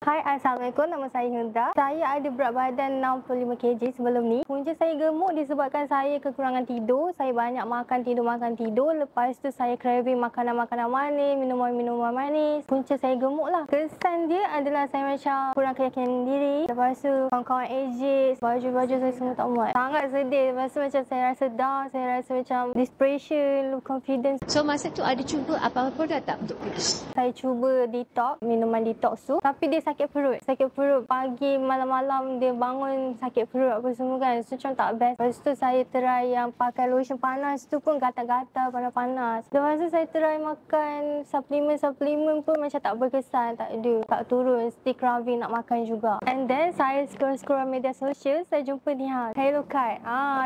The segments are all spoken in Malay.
Hai, Assalamualaikum. Nama saya Hilda. Saya ada berat badan 65 kg sebelum ni. Punca saya gemuk disebabkan saya kekurangan tidur. Saya banyak makan tidur. Lepas tu saya craving makanan-makanan manis, minuman-minuman manis. Punca saya gemuk lah. Kesan dia adalah saya macam kurang keyakinan diri. Lepas tu kawan-kawan ejek, baju-baju saya semua tak muat. Sangat sedih. Lepas tu macam saya rasa down, saya rasa macam depression, low confidence. So masa tu ada cuba apa-apa produk tak untuk kurus? Saya cuba detox, minuman detox tu. Tapi dia sakit perut. Sakit perut pagi, malam-malam dia bangun sakit perut apa semua kan. So macam tak best. Lepas tu saya try yang pakai lotion panas tu pun gatal-gatal panas-panas. Lepas tu saya try makan suplemen pun macam tak berkesan, tak ada. Tak turun, still craving nak makan juga. And then saya scroll media sosial, saya jumpa ni Hello Cut.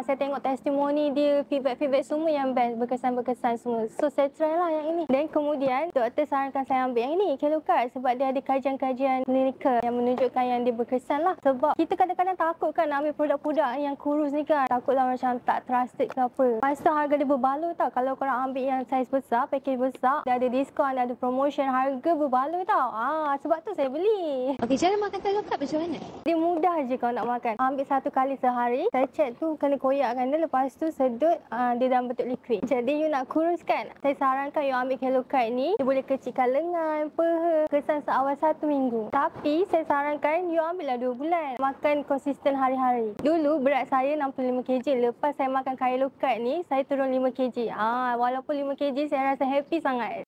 Saya tengok testimoni dia, feedback semua yang best, berkesan-berkesan semua. So saya try lah yang ini. Dan kemudian doktor sarankan saya ambil yang ini, Hello Cut, sebab dia ada kajian-kajian klinikal yang menunjukkan yang dia berkesan lah. Sebab kita kadang-kadang takut kan nak ambil produk-produk yang kurus ni kan. Takutlah macam tak trusted ke apa. Lepas tu harga dia berbaloi tau. Kalau korang ambil yang saiz besar, package besar, dia ada diskaun, dia ada promotion, harga berbaloi tau. Sebab tu saya beli. Okey, cara makan telur kat macam mana? Dia mudah je kalau nak makan. Ambil 1 kali sehari. Saya check tu kena koyakkan dia. Lepas tu sedut dia dalam bentuk liquid. Jadi you nak kurus kan, saya sarankan you ambil Hello Cut ni. Dia boleh kecilkan lengan, peha. Kesan seawal 1 minggu. Tapi saya sarankan you ambil lah 2 bulan. Makan konsisten hari-hari. Dulu berat saya 65 kg. Lepas saya makan Hello Cut ni, saya turun 5 kg. Walaupun 5 kg saya rasa happy sangat.